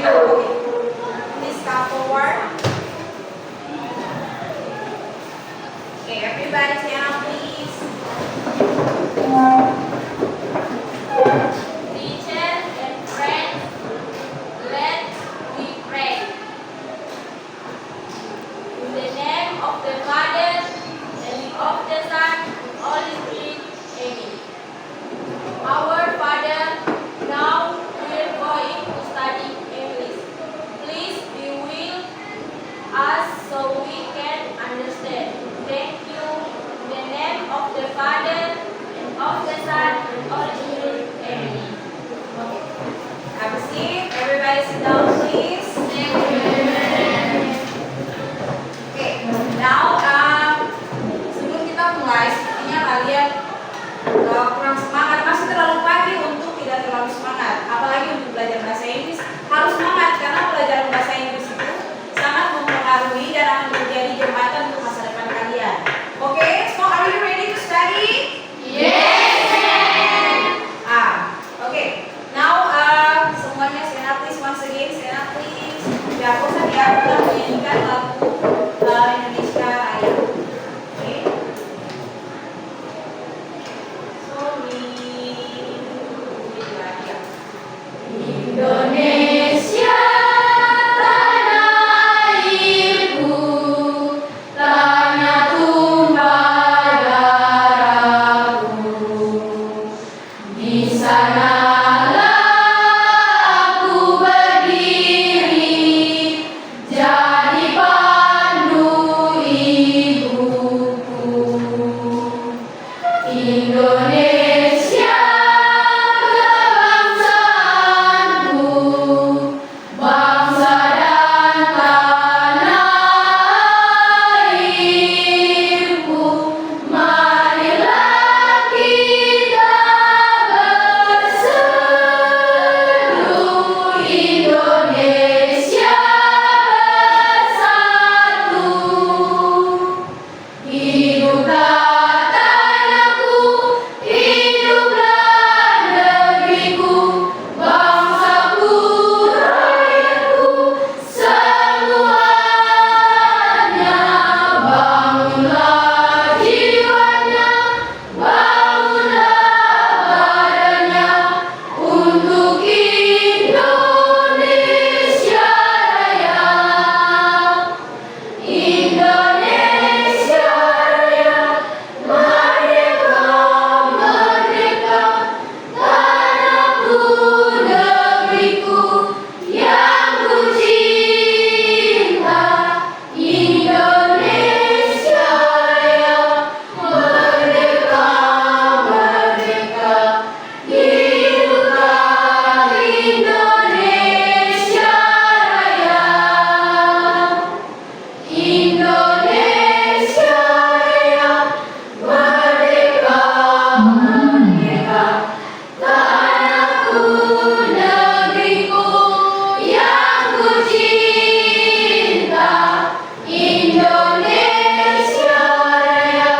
Please come forward. Okay, everybody stand up, please. Teacher and friends, let's we pray. In the name of the Father and of the Son, Holy Spirit. Amen. Our Father, now we are going to study English. Please be with us so we can understand. Thank you. In the name of the Father and of the Son and Holy Spirit. Amen. Okay. Have a seat. Everybody sit down, please. Okay. Now, sebelum kita mulai, sepertinya kalian kurang semangat, masih terlalu pagi untuk tidak terlalu semangat. Apalagi untuk belajar bahasa Inggris harus semangat karena pelajaran bahasa Inggris itu sangat mempengaruhi dan akan menjadi jembatan untuk masa depan kalian. Okay, so are you ready to study? Yes. Okay. Now semuanya stand up please once again, stand up please. Ya, aku tadi kita menyanyikan lagu Indonesia Raya. Okay. So Indonesia tanah airku, tanah tumpah darahku. Di sanalah aku berdiri, jadi pandu ibuku. Indonesia kebangsaanku, bangsa dan tanah airku. Marilah kita berseru, Indonesia bersatu. Hiduplah tanahku, hiduplah negeriku, bangsaku, rakyatku, semuanya. Bangunlah jiwanya, bangunlah badannya, untuk Indonesia Raya. Indonesia Raya, merdeka, merdeka, tanahku, negeriku yang ku cinta. Indonesia Raya, merdeka, merdeka, hiduplah Indonesia Raya. Indonesia Raya, merdeka, merdeka, tanahku, negeriku yang ku cinta. Indonesia Raya,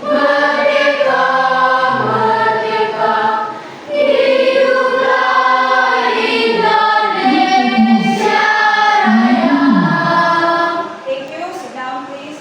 merdeka, merdeka, hiduplah Indonesia Raya. Thank you. Sit down, please.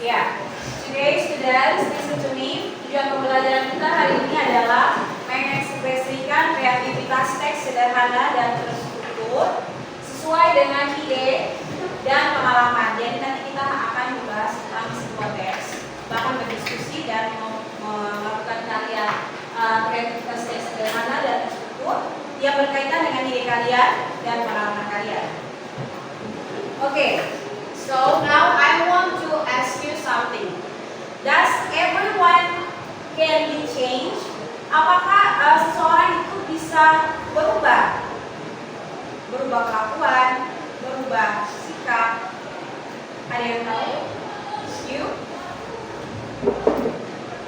Yeah. Today, students, listen to me. Tujuan pembelajaran kita hari ini adalah mengekspresikan kreativitas teks sederhana dan terstruktur sesuai dengan ide dan pengalaman. Jadi nanti kita akan membahas tentang sebuah teks, bahkan berdiskusi dan melakukan karya kreativitas teks sederhana dan terstruktur yang berkaitan dengan ide kalian dan pengalaman kalian. Okay, so now I want to ask you something. Does everyone can be changed? Apakah seseorang itu bisa berubah? Berubah kelakuan, berubah sikap. Ada yang tahu? You?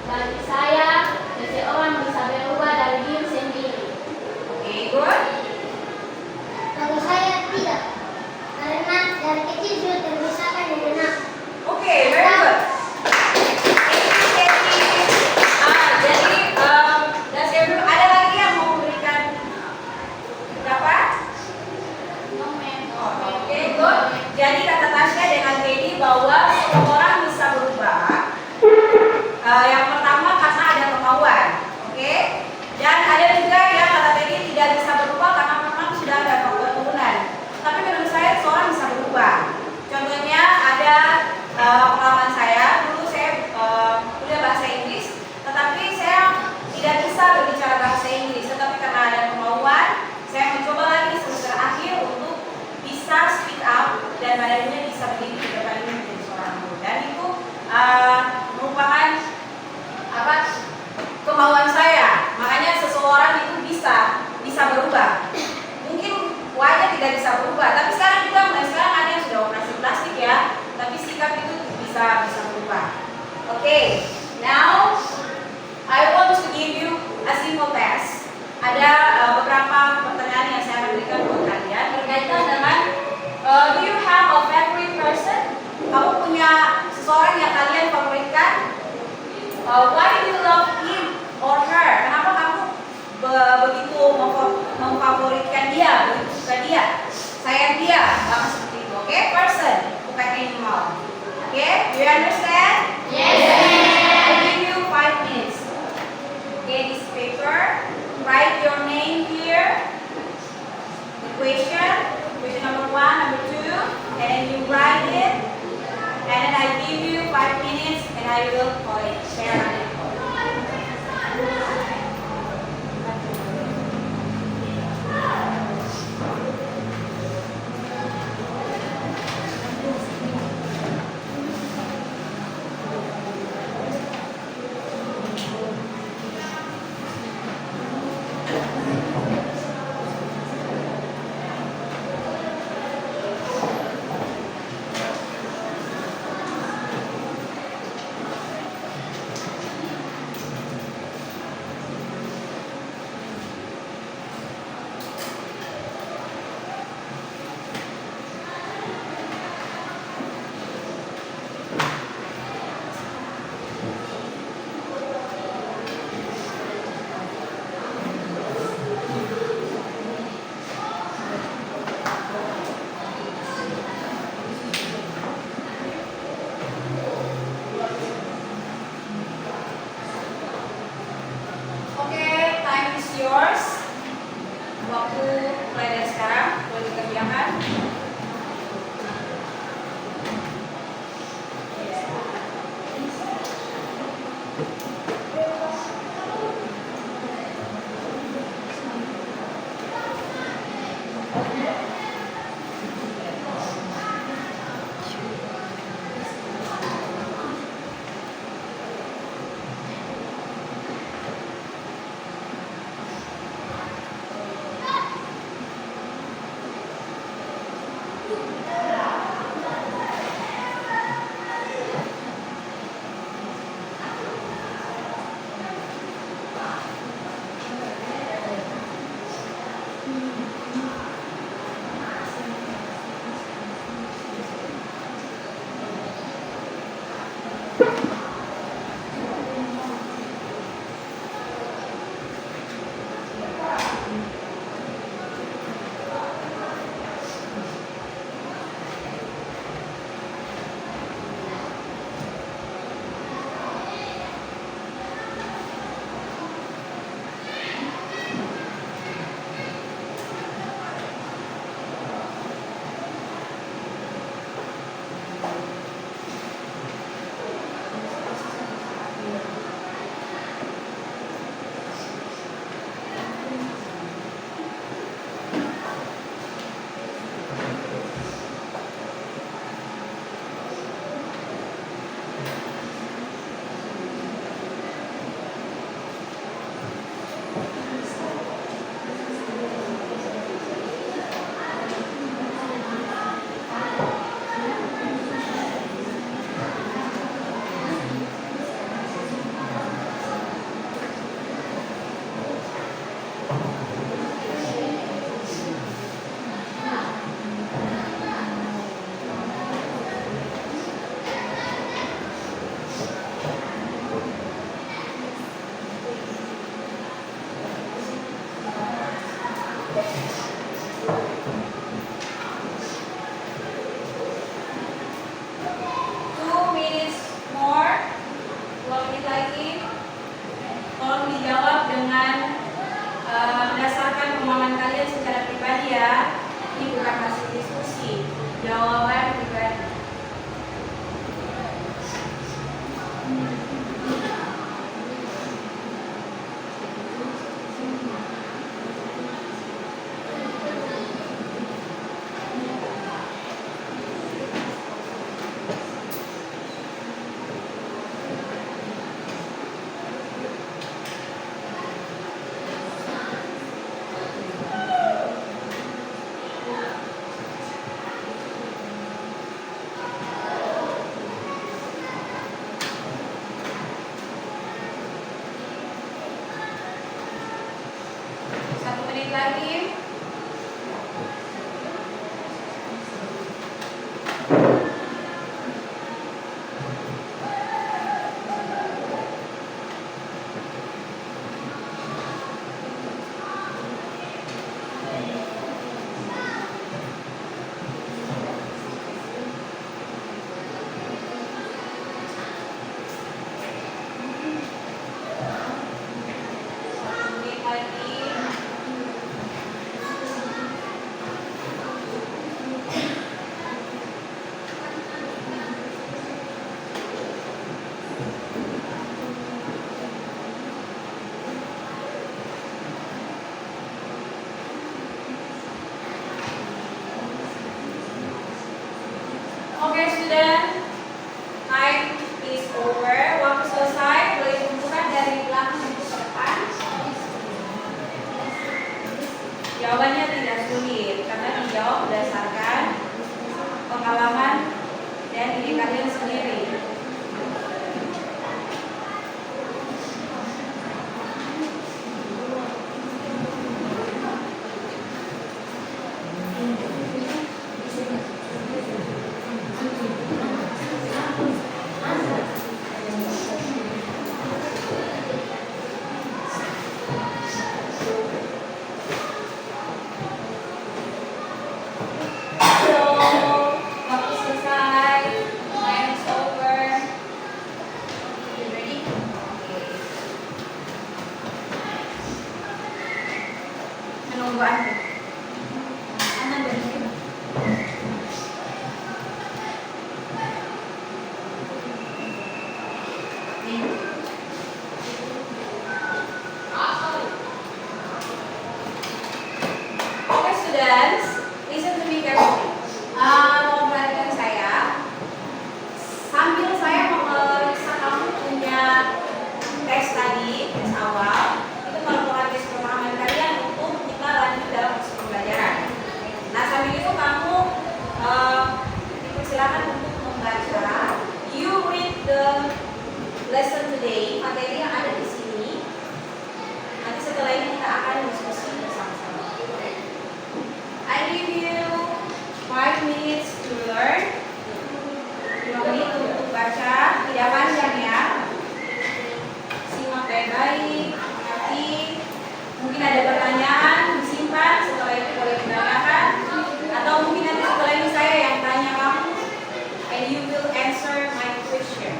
Bagi saya, seseorang bisa berubah dari diri sendiri. Okay, good. Bagi saya tidak, karena dari kecil sudah terbiasakan di benak. Okay, very good. bisa berubah. Oke, now I want to give you a simple test. Ada beberapa pertanyaan yang saya akan berikan buat kalian berkaitan dengan do you have a favorite person? Kamu punya seseorang yang kalian favoritkan? Why do you love him or her? Kenapa kamu begitu memfavoritkan dia, begitu suka dia, sayang dia? Maka seperti itu. Oke, person, bukan animal. Oke, do you understand? Yes. I give you 5 minutes. Okay, this paper. Write your name here. The question number 1, number 2, and then you write it. And then I give you 5 minutes, and I will share on it. lagi. Oke, student, time is over. Waktu selesai, boleh dibuka dari belakang ke depan. Jawabannya tidak sulit karena dijawab berdasarkan pengalaman dan ide kalian sendiri. Waktu selesai, time is over. You ready? Okay. Menunggu Anda. Anda berhenti. Okay, students, listen to me carefully. Mau perhatikan saya. Sambil saya memeriksa kamu punya tes tadi, tes awal, itu merupakan tes pemahaman kalian untuk kita lanjut dalam proses pembelajaran. Nah, sambil itu kamu dipersilakan untuk membaca. You read the lesson today, materi yang ada di sini. Nanti setelah ini kita akan diskusi bersama-sama. I give you 5 minutes to learn. 5 menit untuk baca, tidak panjang ya. Simak baik-baik, mengerti. Mungkin ada pertanyaan, disimpan. Setelah itu boleh ditanyakan. Atau mungkin nanti setelah ini saya yang tanya kamu, and you will answer my question.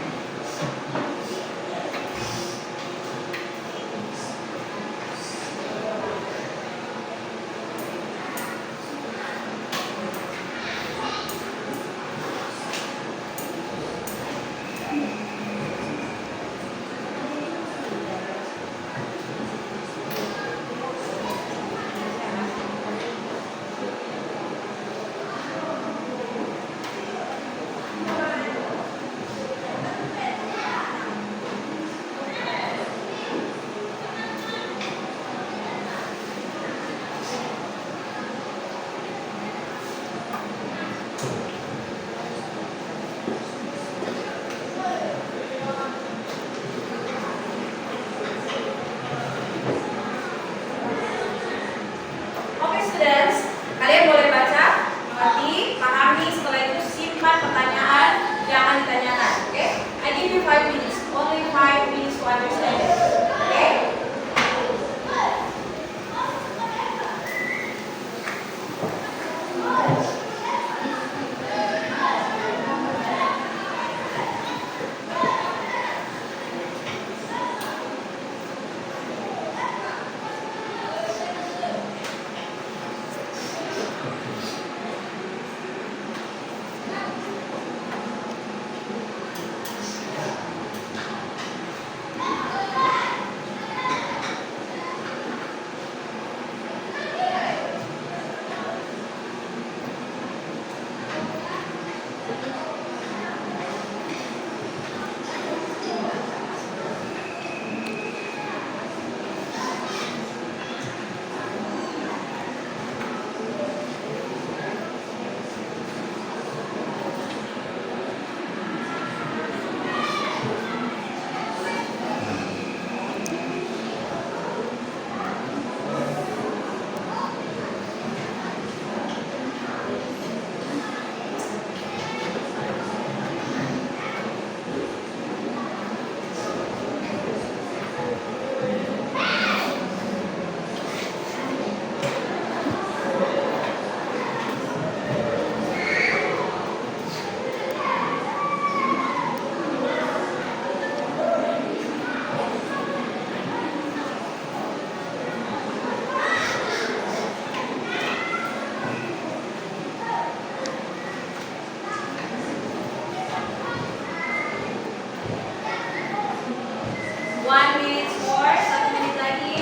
1 minute more, 1 menit lagi.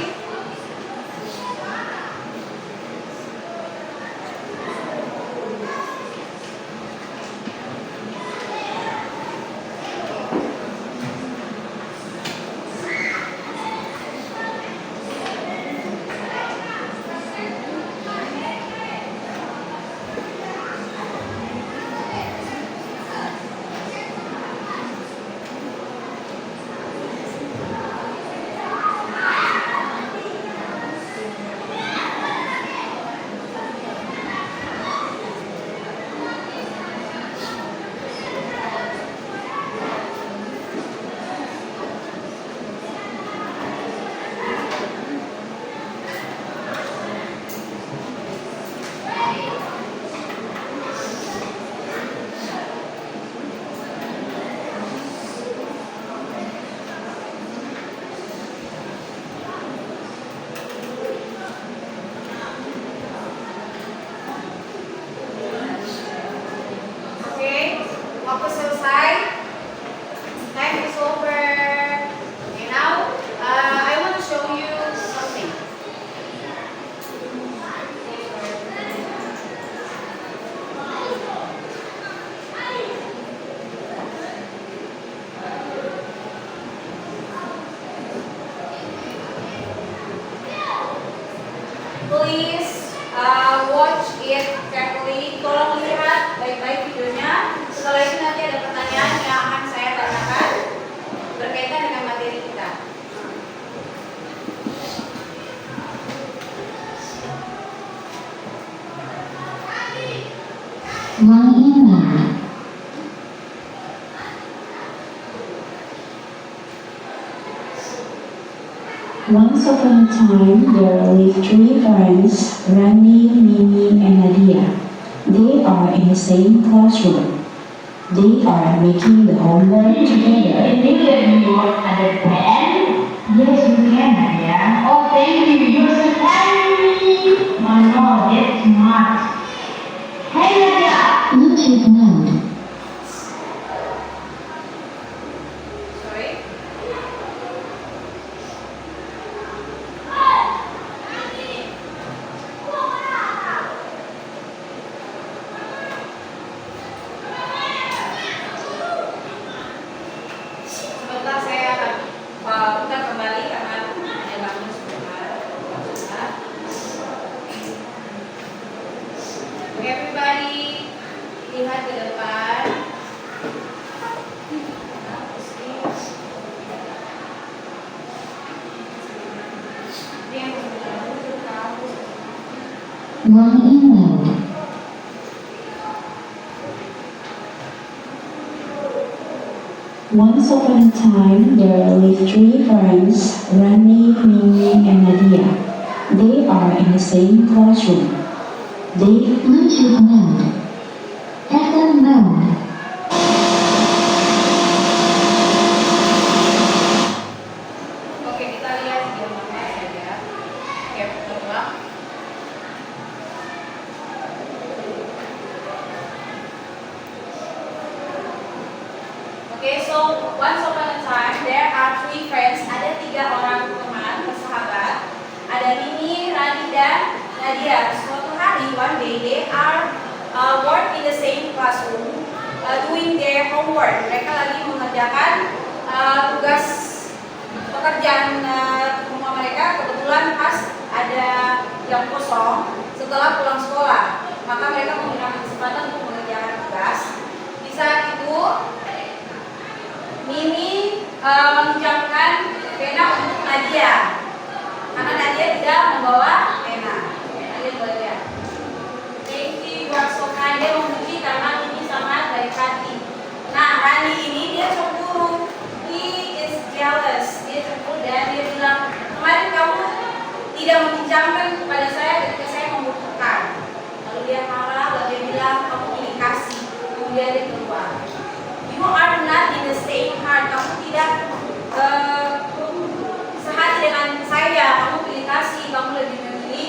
Oke, waktu selesai. Time is over. Okay, now I want to show you something. Please watch it carefully. Tolong lihat baik-baik videonya. Setelah itu nanti ada pertanyaan yang akan saya tanyakan berkaitan dengan materi kita. Mengingat. Once upon a time, there lived three friends, Rani, Mimi, and Nadia. They are in the same classroom. They are making the homework together. Can you get me your other pen? Yes, you can, Nadia. Oh, thank you. You're so tiny. Oh, no, that's smart. Hey, Nadia. Bluetooth mode. Sorry. Sebentar saya akan putar kembali karena ada bangun sebentar. Everybody lihat ke depan. Mengingat. Once upon a time, there lived three friends, Rani, Mimi, and Nadia. They are in the same classroom. They Bluetooth mode. FM mode. Oke, kita lihat video mana saja. Oke, ulang. Oke, so once upon a time there are three friends. Ada 3 orang teman, bersahabat. Ada Mimi, Rani, dan Nadia. Suatu hari, one day, they are work in the same classroom, doing their homework. Mereka lagi mengerjakan tugas pekerjaan rumah mereka. Kebetulan pas ada jam kosong setelah pulang sekolah, maka mereka menggunakan kesempatan untuk mengerjakan tugas. Di saat itu Mimi meminjamkan pena untuk Nadia karena Nadia tidak membawa pena. Nadia boleh lihat. Thank you, you are so kind. Dia memuji karena Mimi sangat baik hati. Nah, Rani ini dia cemburu. He is jealous. Dia cemburu dan dia bilang, kemarin kamu tidak meminjamkan kepada saya ketika saya membutuhkan. Lalu dia marah, lalu dia bilang kamu pilih kasih. Kemudian dia keluar. You are not in the same heart. Kamu tidak sehati dengan saya. Kamu pilih kasih. Kamu lebih memilih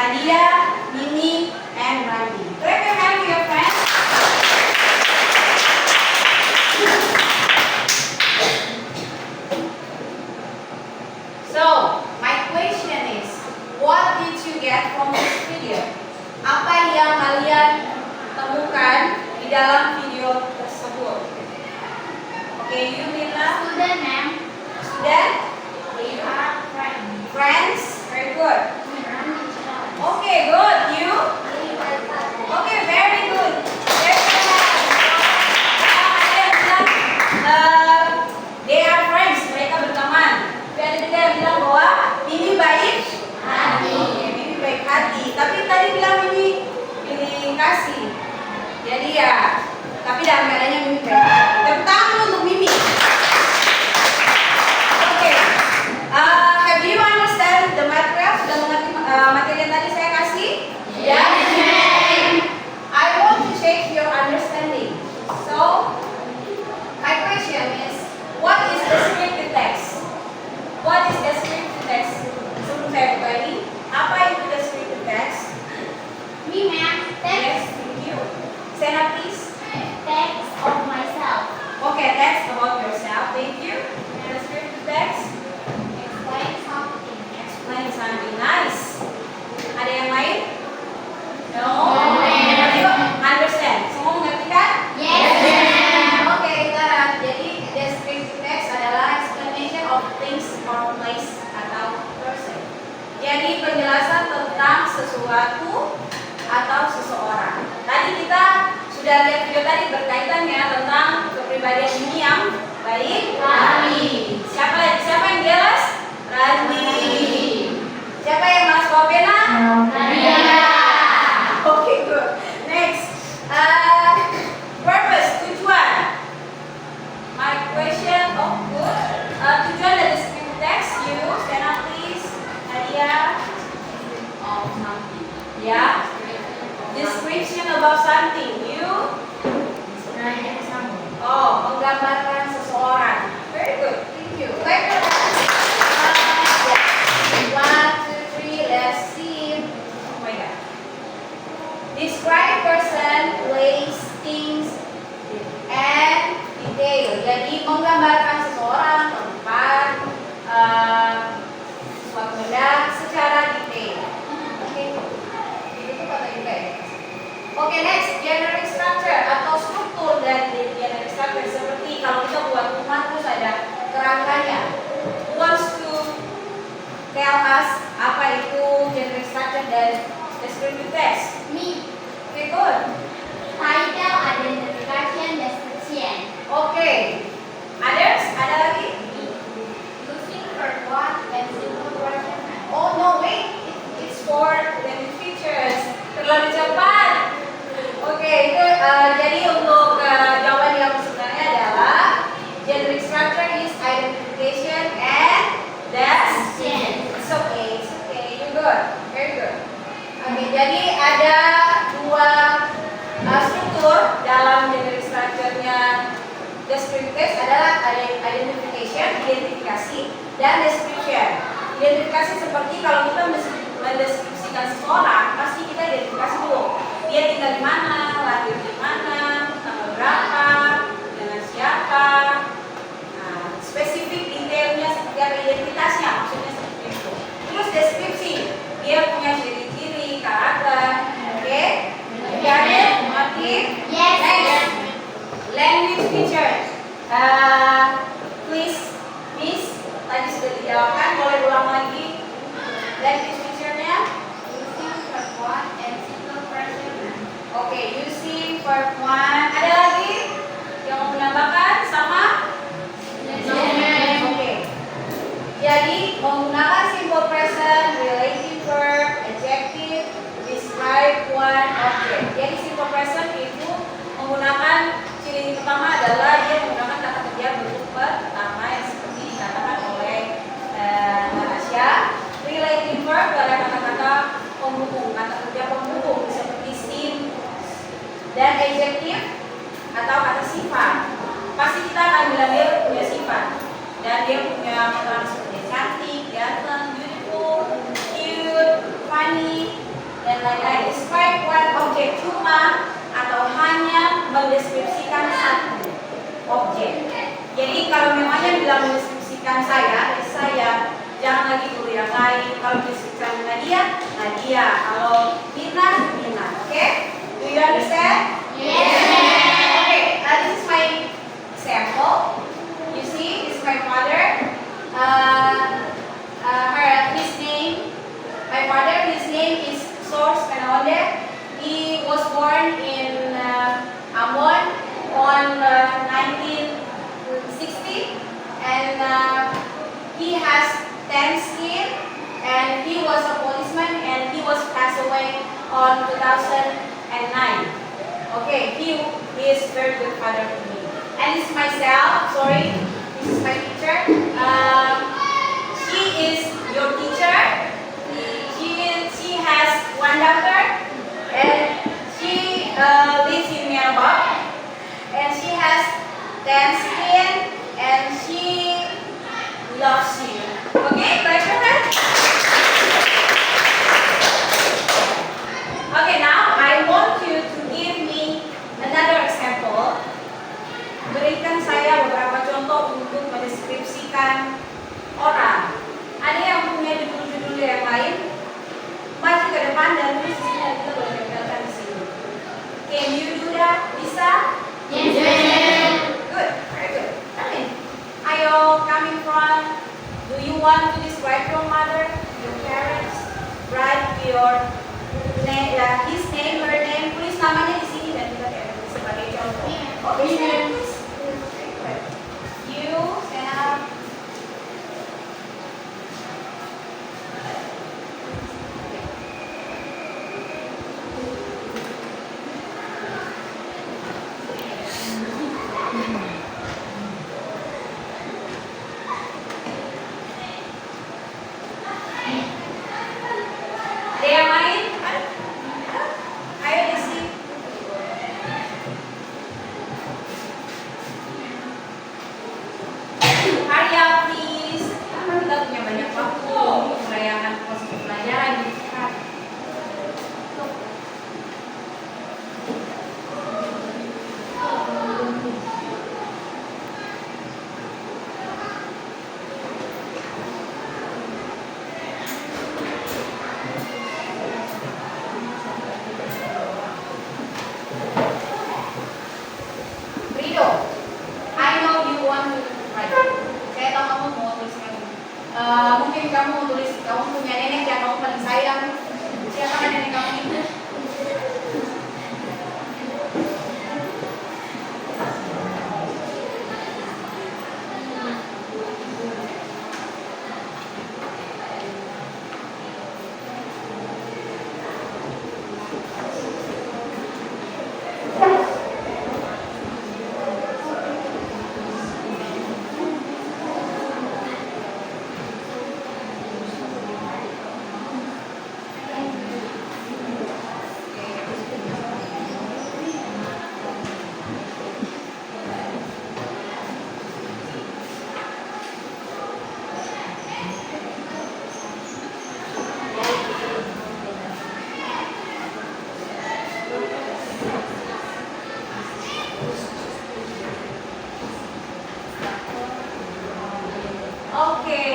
Nadia, Mimi, and Randy. Clap your hands for your friends. So, my question is, what did you get from this video? Apa yang kalian temukan di dalam video tersebut? Okay, you Mila? Student, ma'am. Student? They are friends. Friends? Very good. Okay, good. You? Okay, very good. Very good. Ada yang bilang they are friends, mereka berteman. Tapi ada juga yang bilang bahwa Mimi baik hati. Mimi baik hati. Tapi tadi bilang Mimi pilih kasih. Jadi ya, tapi dalam keadaannya Mimi baik hati. Tepuk tangan untuk Mimi. Okay. Have you understand the material? Sudah mengerti materi yang tadi saya kasih? Yes, ma'am. I want to check your understanding. So, my question is, what is descriptive text? What is descriptive text? Sebelum saya buka ini, apa itu descriptive text? Me, ma'am. Yes, Text. thank you. Sena, please. Text of myself. Okay, text about yourself. Thank you. Descriptive text. Explain something. Explain something. Nice. Ada yang lain? No. No, ma'am. Ayo, understand. Semua mengerti kan? Yes, ma'am. Oke, kita jadi descriptive text adalah explanation of things or place atau person. Jadi penjelasan tentang sesuatu atau seseorang. Tadi kita sudah lihat video tadi berkaitannya tentang kepribadian ini yang baik. Rani. Siapa yang jelas? Rani. Siapa yang malas bawa pena? Nadia. Okay, good. Next. Purpose, tujuan. My question, oh good. Tujuan dari descriptive text, you stand up please. Nadia. Of something. Ya. Description about something, you. Describe someone. Oh, menggambarkan seseorang. Very good, thank you. Clap your hands. One, two, three, let's see. Oh my God. Describe person, place, things, and detail. Jadi menggambarkan seseorang, tempat, suatu benda secara detail. Oke, itu tuh kata juga ya. Oke, next, generic structure atau struktur dari generic structure seperti kalau kita buat rumah terus ada kerangkanya. Wants to tell us apa itu generic structure dan descriptive text. Me. Oke, good. Title, identification, description. Oke. Others? Ada lagi? Using for what and simple version. Oh no, wait. It's for the features. Terlalu cepat. Oke, itu jadi untuk jawaban yang sebenarnya adalah generic structure is identification and description. It's okay, you good, very good. Oke, jadi ada dua struktur dalam generic structure-nya descriptive text adalah identification, identifikasi, dan description. Identifikasi seperti kalau kita mendeskripsikan seseorang, pasti kita identifikasi dulu. Dia tinggal di mana, lahir di mana, tanggal berapa, dengan siapa. Nah, spesifik detailnya seperti apa, identitasnya maksudnya seperti itu. Terus deskripsi, dia punya ciri-ciri, karakter, oke? Jadi, mengerti? Yes. Next, language feature. Please, Miss, tadi sudah dijawabkan, boleh ulang lagi. Language feature-nya? Using for what and simple version. Oke, using verb one. Ada lagi yang mau menambahkan sama? Oke. Jadi menggunakan simple present, relative verb, adjective, describe one object. Jadi simple present itu menggunakan ciri pertama adalah dia menggunakan kata kerja bentuk pertama yang seperti dikatakan oleh Natasha. Relative verb adalah kata-kata penghubung, kata kerja penghubung seperti seen. Dan adjective atau kata sifat, pasti kita akan bilang dia punya sifat dan dia punya keterangan seperti cantik, ganteng, beautiful, cute, funny, Jadi kalau memangnya bilang mendeskripsikan saya jangan lagi guru yang lain. Kalau mendeskripsikan Nadia, kalau Mirna, oke? Do you understand? Yes. Okay, this is my example. You see, this is my father. My father, his name is Source Penolde. He was born in Ambon on 1960, and he has 10 skin, and he was a policeman, and he was passed away on 2009. Okay, he is very good father to me. And this is myself, sorry, this is my teacher. She is your teacher. She has one daughter, and she lives in Myanmar, and she has 10 skin, and she loves you. Okay, clap your hands. Okay, now I want you to give me another example. Berikan saya beberapa contoh untuk mendeskripsikan orang. Ada yang punya judul-judul yang lain? Maju ke depan dan tulis di sini, kita boleh tempelkan di sini. Can you do that, Lisa? Yes, ma'am. Good, very good. Come in. Ayo, coming from. Do you want to describe your mother, your parents? Write your name, his name, her name. Tulis namanya di sini dan kita tempel sebagai contoh. Okay, stand. You stand up. Ada yang lain? Ayo isi. Hurry up please. Kita punya banyak waktu untuk merayakan proses pembelajaran di cepat. Rido, I know you want to write. Saya tahu kamu mau tuliskan. Mungkin kamu mau tulis, kamu punya nenek yang kamu paling sayang. Siapa nenek kamu itu? Oke,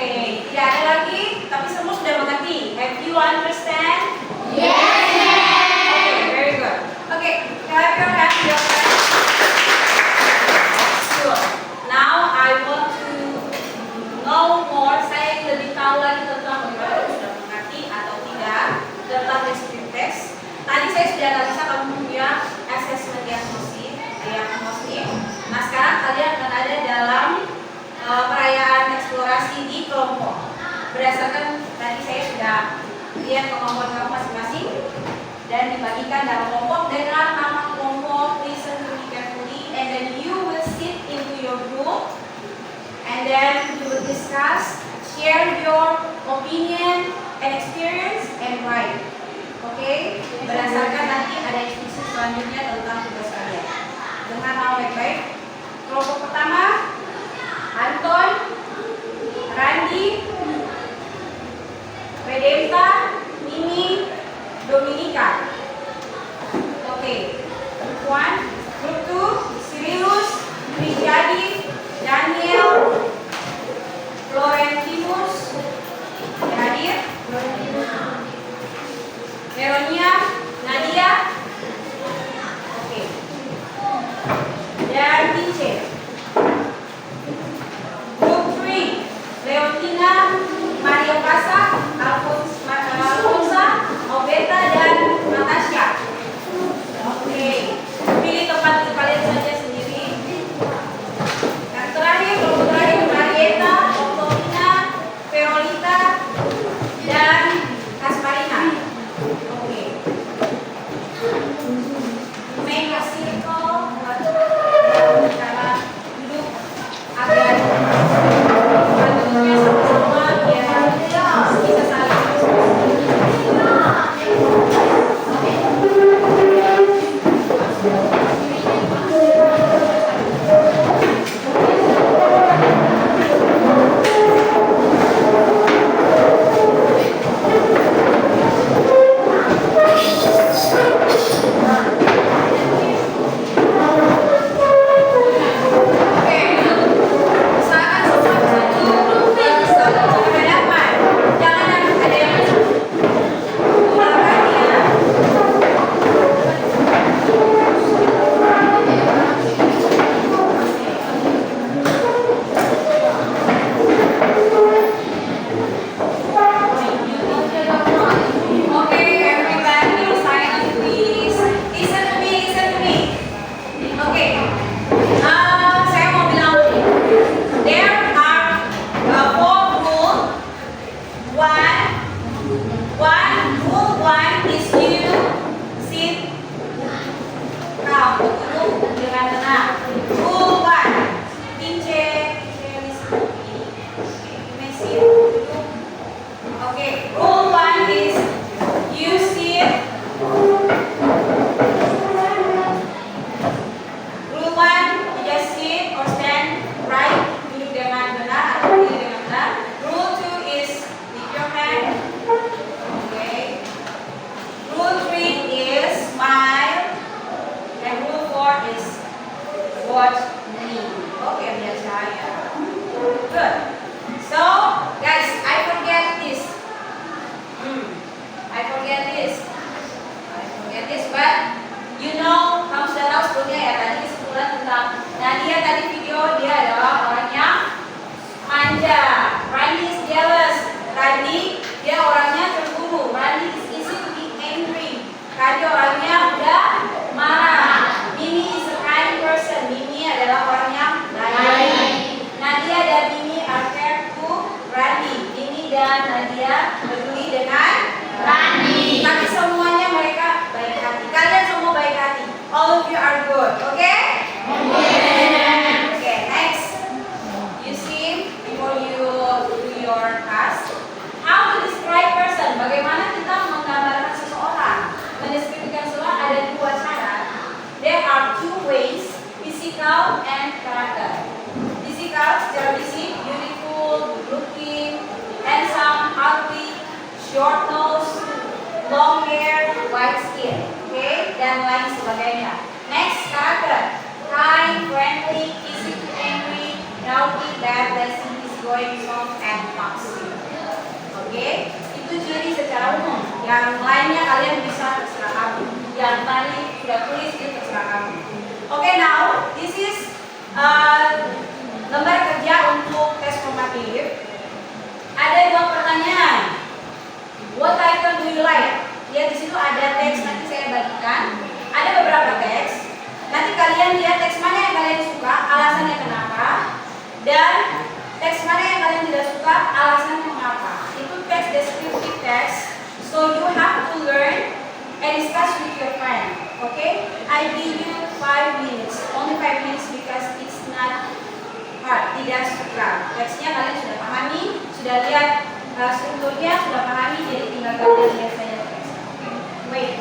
tidak ada lagi, tapi semua sudah mengerti. Have you understand? Yes, ma'am. Okay, very good. Okay, clap your hands, your friends. Sure. Now I want to know more. Saya ingin lebih tahu lagi tentang bagaimana sudah mengerti atau tidak tentang descriptive text. Tadi saya sudah analisa kamu punya assessment diagnostik. Nah sekarang kalian akan ada dalam perayaan eksplorasi di kelompok. Berdasarkan tadi saya sudah lihat kemampuan kamu masing-masing dan dibagikan dalam kelompok dengan nama kelompok. Listen to me carefully, and then you will sit into your group, and then you will discuss, share your opinion and experience, and write. Oke, berdasarkan nanti ada instruksi selanjutnya tentang tugas kalian. Dengar nama baik-baik. Kelompok pertama, Anton, Randi, Redemta, Mimi, Dominika. Oke. Group 1, Group 2, Cyrillus, Rijadi, Daniel, Rule one is you sit calm, duduk dengan tenang. Rule one, pinche listen. Sit, duduk. Okay, rule one is you sit. Rule one, you just sit or stand right, duduk dengan benar atau berdiri dengan benar. Rule two is lift your hand. Okay. Rule three is smile, and rule four is watch me. Okay, biasa ya. Good. So, guys, I forget this, but you know, kamu sudah tahu sebelumnya ya, tadi kesimpulan tentang Nadia tadi video, dia adalah orang yang manja. Randy is jealous. Tadi dia orangnya cemburu. Randy is easy to be angry. Tadi orangnya udah marah. Mimi is a kind person. Mimi adalah orang yang baik. Nadia dan Mimi are care to Randy. Mimi dan Nadia peduli dengan Randy. Tapi semuanya mereka baik hati. Kalian semua baik hati. All of you are good. Okay? Okay, next. You see, before you do your task, how to describe person. Bagaimana kita menggambarkan seseorang. Mendeskripsikan seseorang ada dua cara. There are two ways, physical and character. Physical, secara fisik, beautiful, good looking, handsome, ugly, short nose, long hair, white skin, okay, dan lain sebagainya. Next, character, kind, friendly, easy to angry, naughty, bad, lazy, easygoing, soft, and foxy. Okay, itu ciri secara umum. Yang lainnya kalian bisa terserah kamu. Yang tadi sudah tulis itu terserah kamu. Okay, now this is lembar kerja untuk tes formatif. Ada dua pertanyaan. What title do you like? Ya, di situ ada teks, nanti saya bagikan. Ada beberapa teks. Nanti kalian lihat teks mana yang kalian suka, alasannya kenapa, dan teks mana yang kalian tidak suka, alasannya mengapa. Itu teks descriptive text. So you have to learn and discuss with your friend. Okay? I give you 5 minutes. Only 5 minutes because it's not hard, tidak berat. Teksnya kalian sudah pahami, sudah lihat strukturnya, sudah pahami, jadi tinggal kalian lihat saja teks. Wait.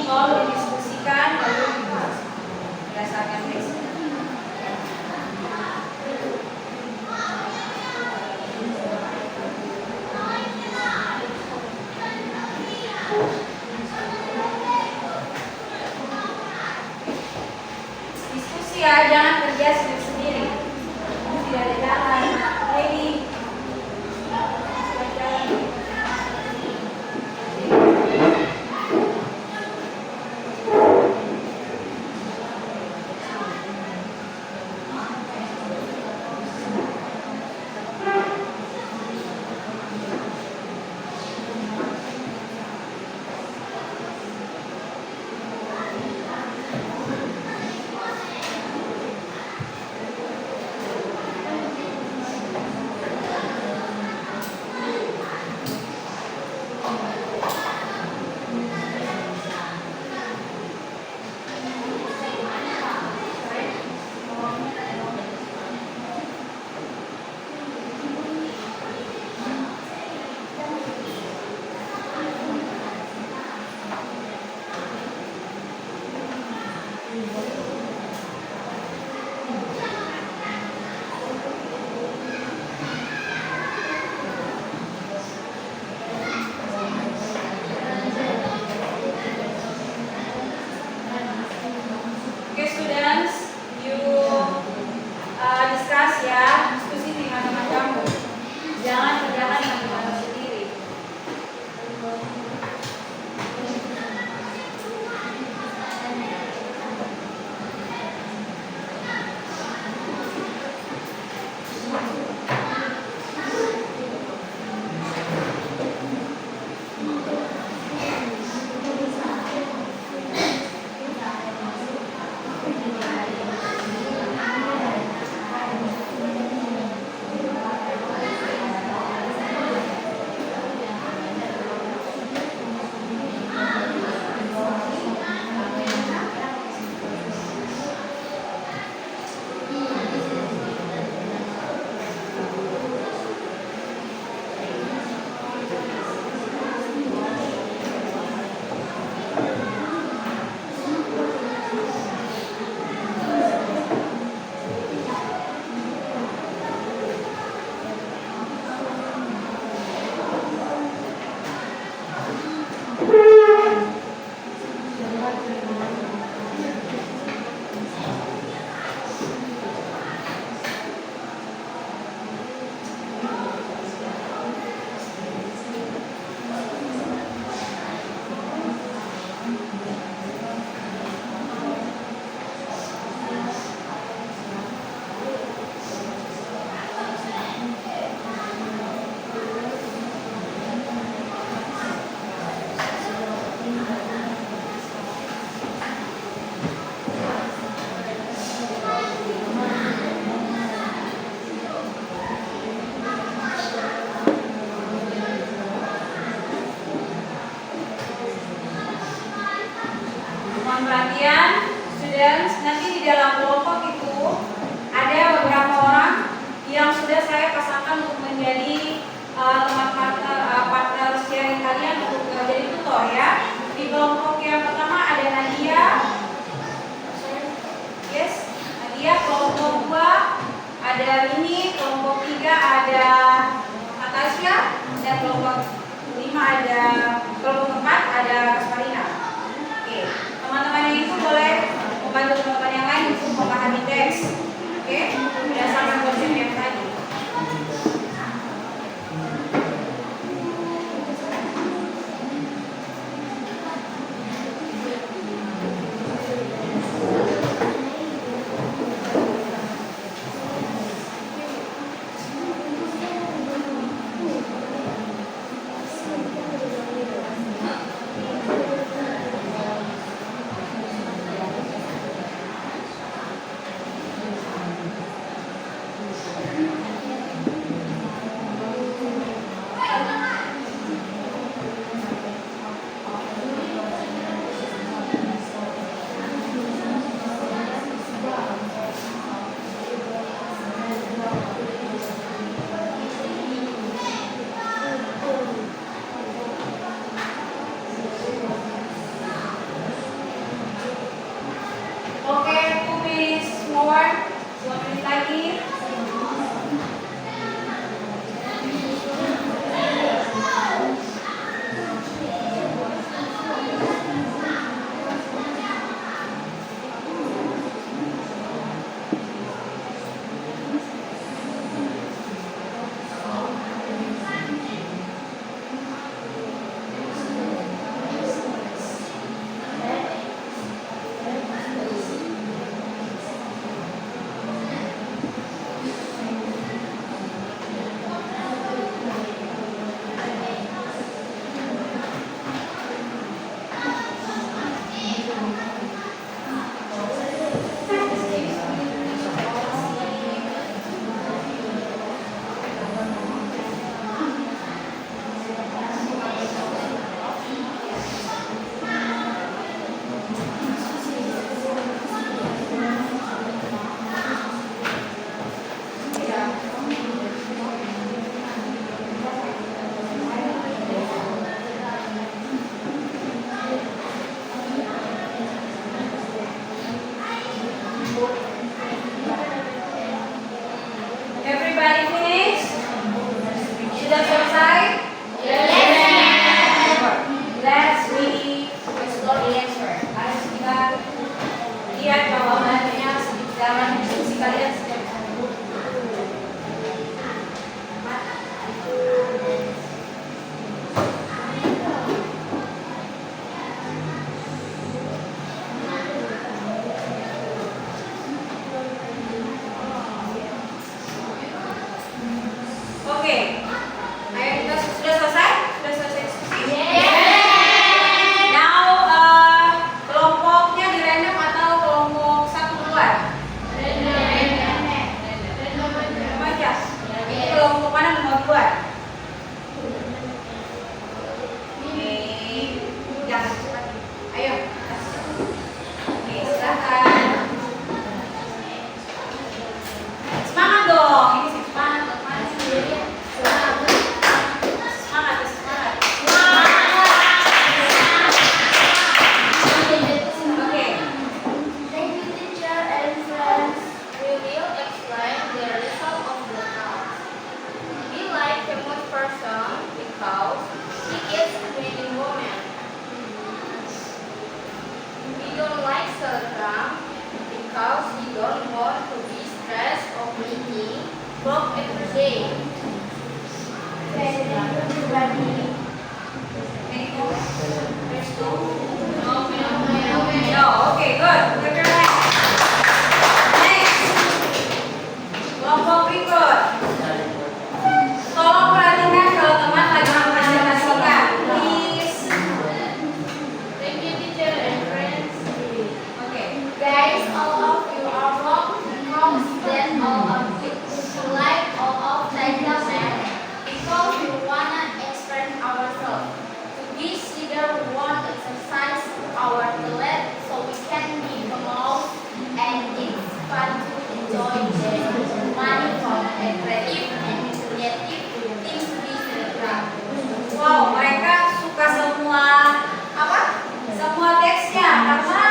Lalu didiskusikan, lalu dibahas berdasarkan teks. Diskusi ya, jangan kerja sendiri-sendiri. Tidak ada jalan. Ready? dalam kelompok itu ada beberapa orang yang sudah saya pasangkan untuk menjadi partner sharing kalian untuk jadi tutor ya. Di kelompok yang pertama ada Nadia. Yes, Nadia. Kelompok 2 ada Mini. Kelompok 3 ada Natasha. Dan kelompok 5 ada, kelompok 4 ada Kasparina. Oke, teman-teman yang itu boleh membantu teman-teman yang lain untuk memahami teks. Oke, berdasarkan konsep yang tadi. Oke, 2 minutes more. 2 menit lagi. Everybody finish? Sudah selesai? Let's really explore the answer. Harus kita lihat jawabannya dalam diskusi kalian setiap hari. Oke, ayo kita sudah selesai? Sudah selesai diskusi? Now, kelompoknya di random atau kelompok satu duluan? Random aja. Ini kelompok mana mau duluan? Oke, jangan cepat. Ayo. Oke, silakan. Semangat dong. Ini sih semangat. Thank you, teacher and friends. We will explain the result of the task. We like the most person because he is winning woman. We don't like Telegram because we don't want to be stressed of meeting work every day. Thank you, everybody. Any more? There's two. No, okay, good. Put your hands. Next. Kelompok berikut. Tolong perhatikan kalau teman lagi mempresentasikan. Please. Thank you, teacher and friends. Oke. Guys, all of you are wrong because that all of you like all of diagram because we wanna express ourselves. To be either we want to exercise our intellect so we can be money from a creative and creative things di Telegram. Wow, mereka suka semua apa? Semua teksnya karena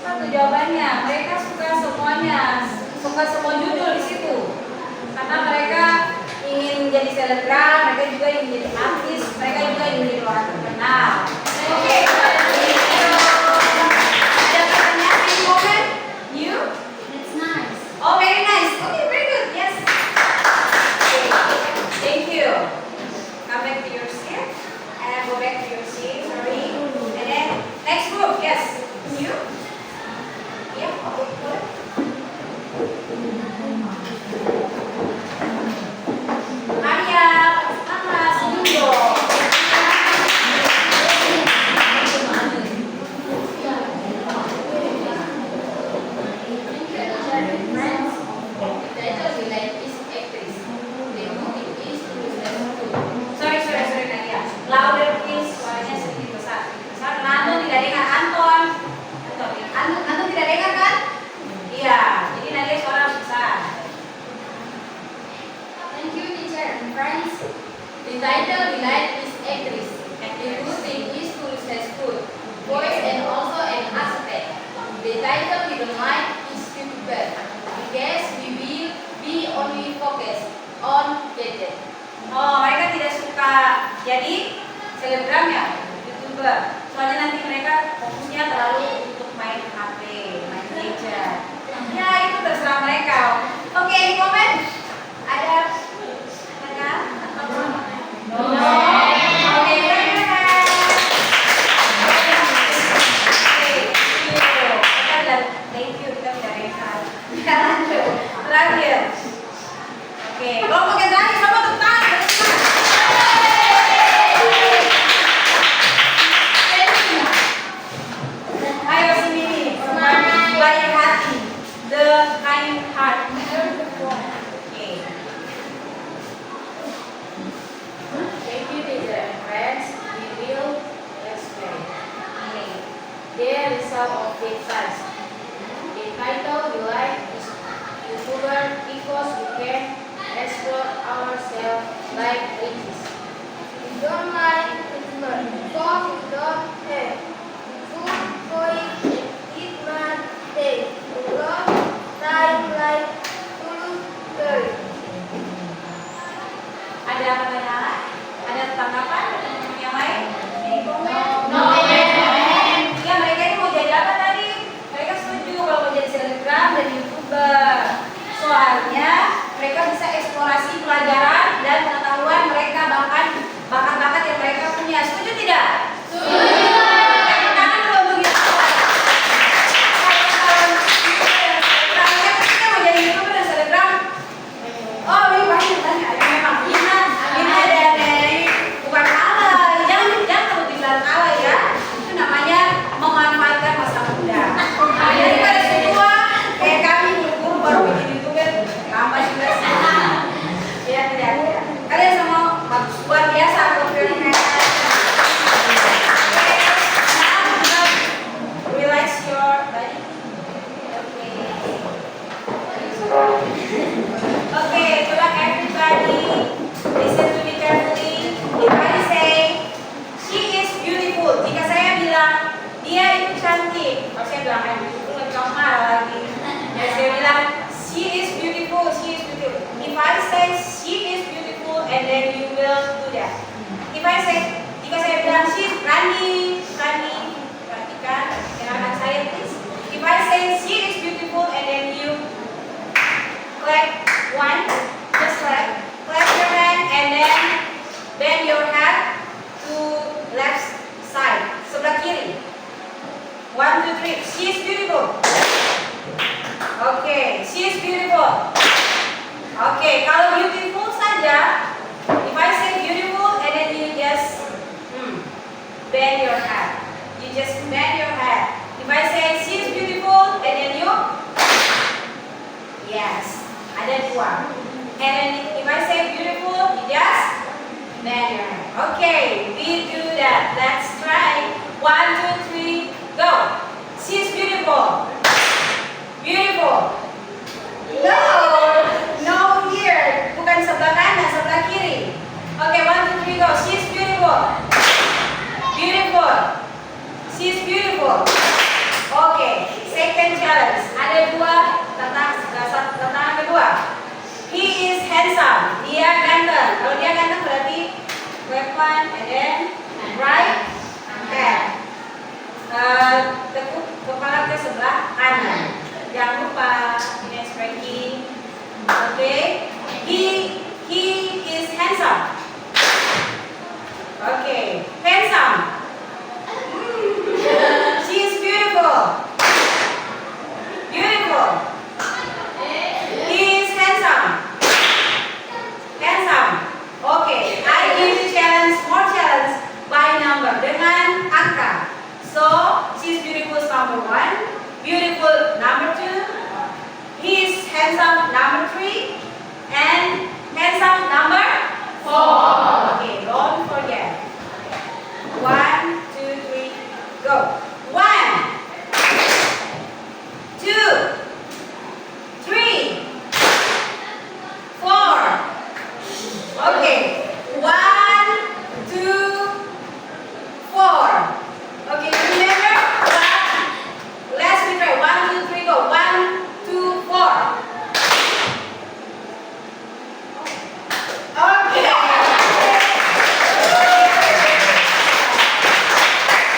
satu jawabannya. Mereka suka semuanya, suka semua judul di situ. Karena mereka ingin menjadi selebgram, mereka juga ingin menjadi artis, mereka juga ingin menjadi orang terkenal. Oke, ada pertanyaan di komen? You? That's nice. Oh, very nice. Okay, very good. Yes. Okay. Thank you. Come back to your seat and go back to your seat. Sorry. And then next group. Yes. You? Yeah. Okay. Good. Maria, Mama, senyum dong. Sorry, Nadia. Louder please, suaranya sedikit besar. Anton tidak dengar, Anton. Anton tidak dengar kan? Iya, jadi Nadia suara harus besar. Thank you, teacher and friends. The title Delight is actress. The good thing is to has good voice and also an aspect. The title we don't like is YouTuber because we will be only focused on gadget. Oh, mereka tidak suka jadi selebgram ya, YouTuber. Soalnya nanti mereka fokusnya terlalu untuk main HP, main gadget. Ya, itu terserah mereka. Oke, any comment? Ada atau no? Oke, very good. Thank you, kita udah rehat. Kita lanjut. Terakhir. Oke, kelompok yang terakhir, coba tepuk tangan. Ayo sini nih, baik hati, the kind heart. Oke. Thank you, teacher and friends. We will explain. The result of the test. The title we like is YouTuber because we can explore ourselves like ages. We don't like YouTuber because we don't have food going eat my day. We love time like Tulu. Ada pertanyaan? Ada tanggapan? Yang lain? Any comment? No. Ya, mereka ini mau jadi apa tadi? Mereka setuju kalau mau jadi selebgram dan YouTuber. Soalnya mereka bisa eksplorasi pelajaran dan pengetahuan mereka, bahkan bakat-bakat yang mereka punya. Setuju tidak? Setuju. Tepuk tangan dulu untuk itu. Kalau kita mau jadi YouTuber dan selebgram, oh ini pasti tanya. Ya memang Ina dan bukan alay. Jangan kamu bilang alay ya. Itu namanya memanfaatkan masa muda. Nah, daripada semua kayak kami buru-buru baru bikin YouTuber, lama juga sih. Ya tidak. Kalian semua luar biasa komplimen. Relax your body. Okay, tolong everybody listen to me carefully. If I say she is beautiful, jika saya bilang dia itu cantik, kalau saya bilang I'm beautiful, kamu marah lagi. Ya, saya bilang she is beautiful, she is beautiful. If I say she is beautiful, and then you will do that. If I say, jika saya bilang she is running, perhatikan anak saya please. If I say she is beautiful, and then you clap one, just clap your hand, and then bend your head to left side, sebelah kiri. 1, 2, 3. She is beautiful. Okay, she is beautiful. Okay, kalau beautiful saja, if I say beautiful and then you just bend your head. You just bend your head. If I say she is beautiful and then you, yes, ada dua. And then if I say beautiful, you just bend your head. Okay, we do that. Let's try. 1, 2, 3, go. She is beautiful. Beautiful. challenge. Ada dua tantangan kedua. He is handsome. Dia ganteng. Kalau dia ganteng berarti left one and then right hand. Tekuk kepala ke sebelah kanan. Jangan lupa finish ranking. Okay. He is handsome. Okay. Handsome. She is beautiful. Beautiful. He is handsome. Handsome. Okay. I give you challenge, more challenge by number dengan angka. So, she is beautiful is number 1, beautiful number 2, he is handsome number 3, and handsome number 4. Okay, don't forget. 1, 2, 3, go. 1, 2, 3, 4. Okay. 1, 2, 4. Okay, remember? Let's retry. 1, 2, 3, go. 1, 2, 4. Okay.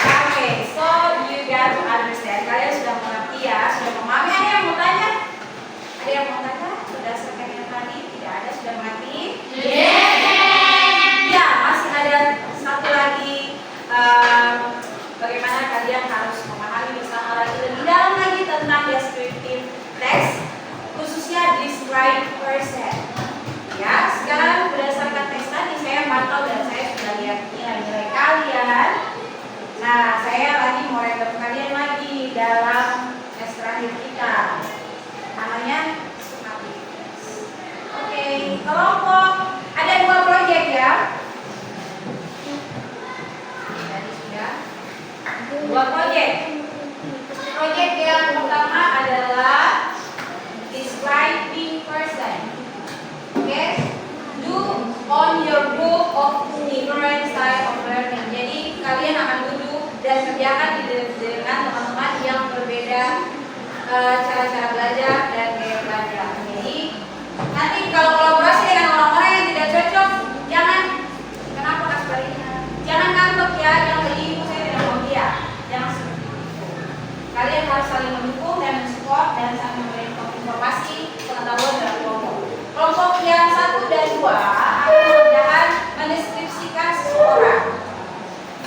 Okay, so you got to understand. Kalian sudah mengerti ya, sudah memahami. Ada yang mau tanya? Ada yang mau tanya? Berdasarkan yang tadi, tidak ada, sudah mengerti? Ya, masih ada satu lagi. Bagaimana kalian harus memahami bersama lagi lebih dalam lagi tentang descriptive text, khususnya describe person. Ya, sekarang berdasarkan teks tadi saya pantau dan saya sudah lihat nilai-nilai kalian. Nah, saya lagi mau rekap kalian lagi dalam tes terakhir kita. Namanya summative text. Oke, kelompok ada 2 proyek ya. Tadi sudah 2 proyek. Proyek yang pertama adalah describing person. Okay? Do on your group of different style of learning. Jadi kalian akan duduk dan kerjakan dengan teman-teman yang berbeda cara-cara belajar dan gaya belajar. Jadi nanti kalau kolaborasi dengan orang-orang yang tidak cocok, jangan kenapa sebaliknya. Jangan ngambek ya, yang beli ibu saya tidak mau dia. Jangan seperti itu. Kalian harus saling mendukung dan mensupport dan saling memberi informasi pengetahuan dalam kelompok. Kelompok yang 1 dan 2 akan mengerjakan mendeskripsikan seseorang.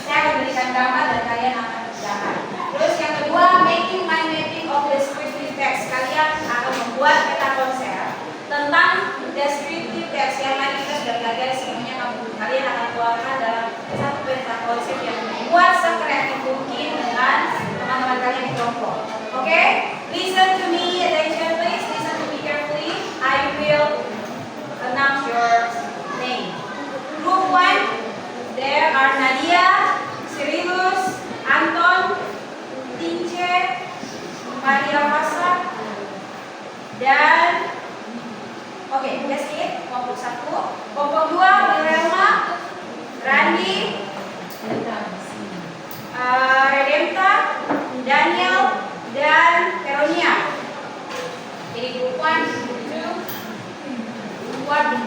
Saya akan berikan gambar dan kalian akan kerjakan. Terus yang kedua, making mind mapping of descriptive text. Kalian akan membuat peta konsep tentang descriptive text yang tadi kita sudah belajar semuanya. Kalian akan keluarkan dalam satu peta konsep yang dibuat sekreatif mungkin dengan teman-teman kalian di kelompok. Oke? Listen to me, attention please. Listen to me carefully. I will announce your name. Group 1, there are Nadia, Cyrillus, Anton, Tince, Maria Fasa, dan oke, that's it. Kelompok 1. Kelompok 2, Wilhelma, Randi, Redemta, Daniel, dan Veronia. Jadi group 1, group 2, group 1,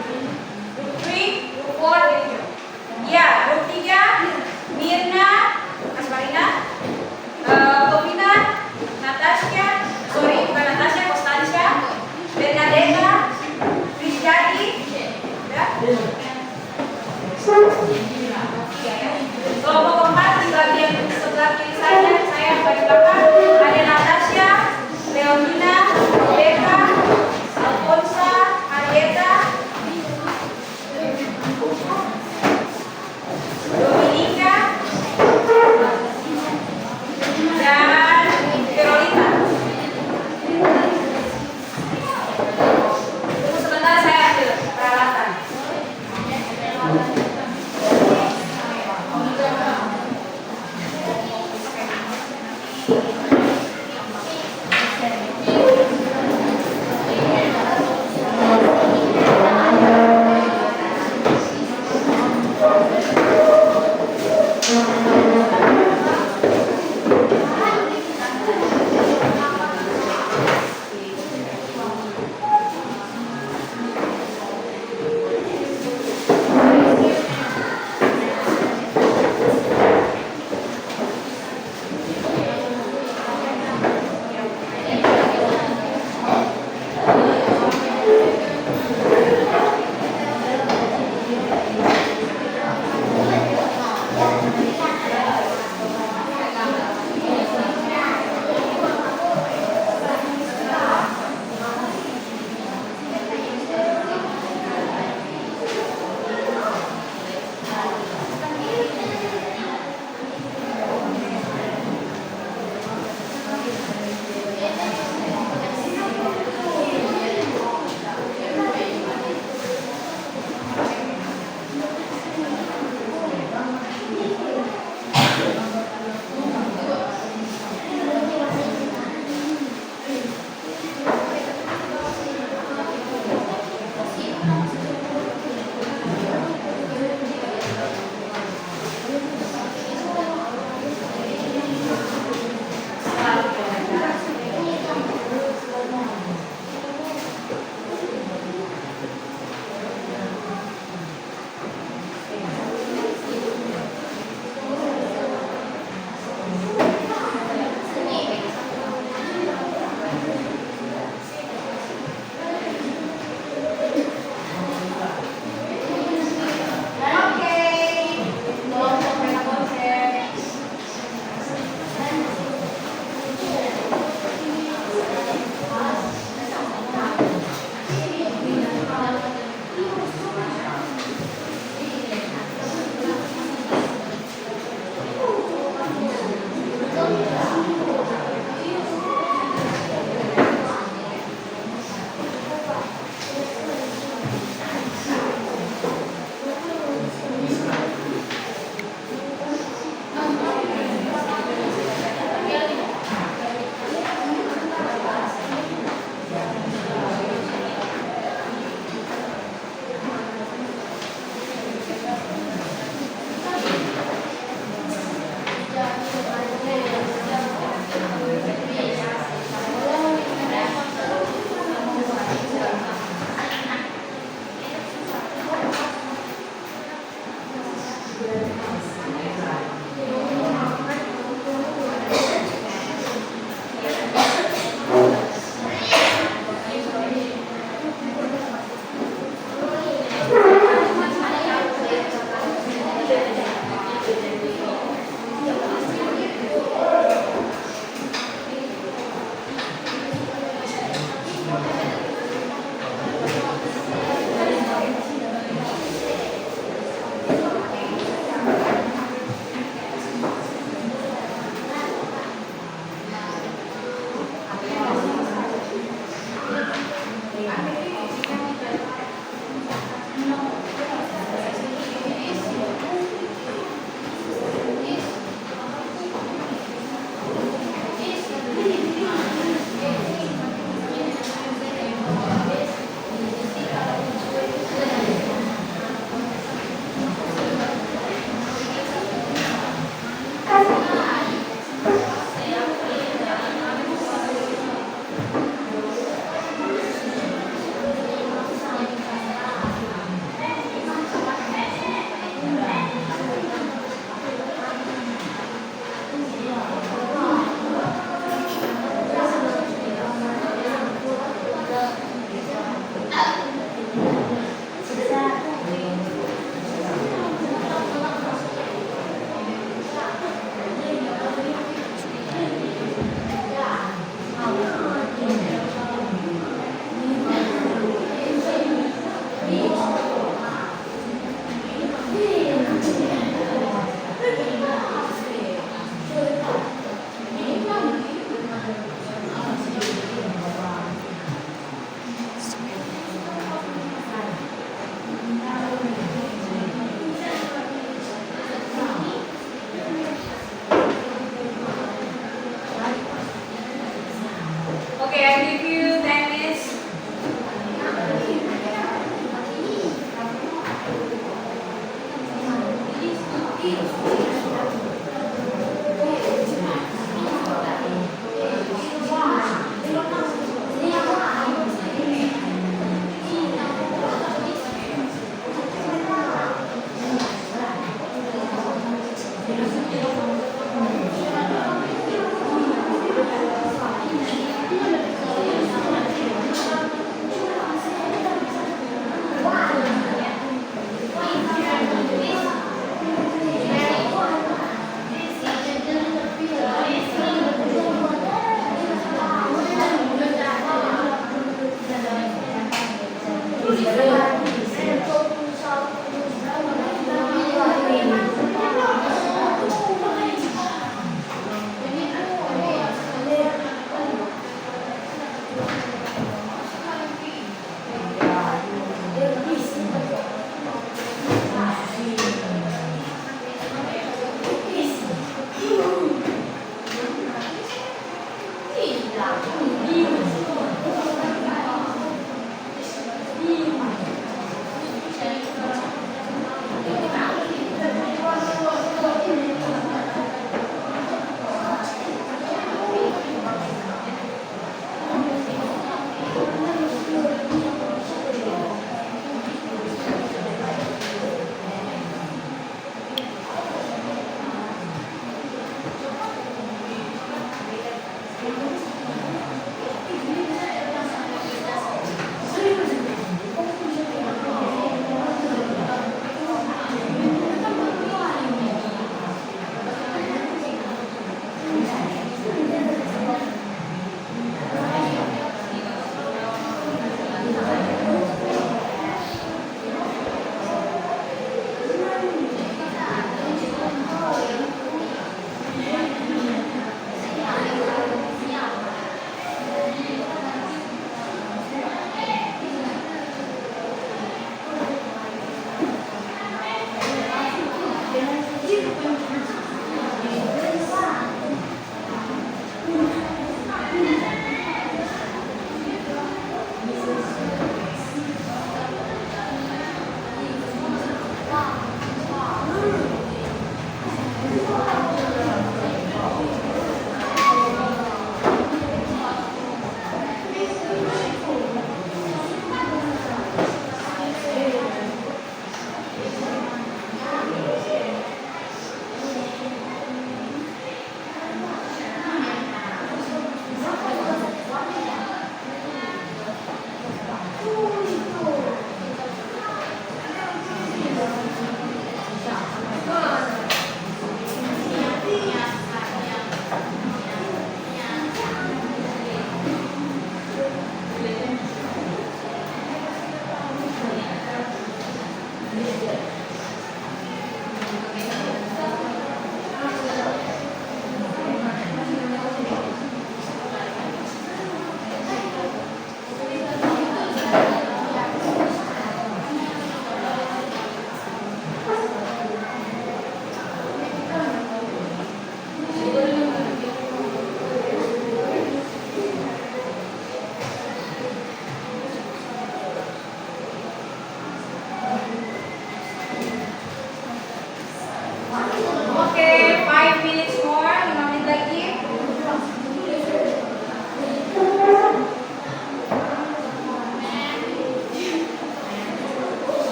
group 3, group 4, group 2. Ya, group 3, Mirna, Asmarina, Tovina, Natasha, bukan Natasha, Konstansia, Bernadetta, Rizjadi, ya. Kelompok keempat di bagian sebelah kiri saya bagi belakang ada Natasha, Leonina, Rebecca, Alfonsa, Arieta,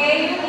Okay, you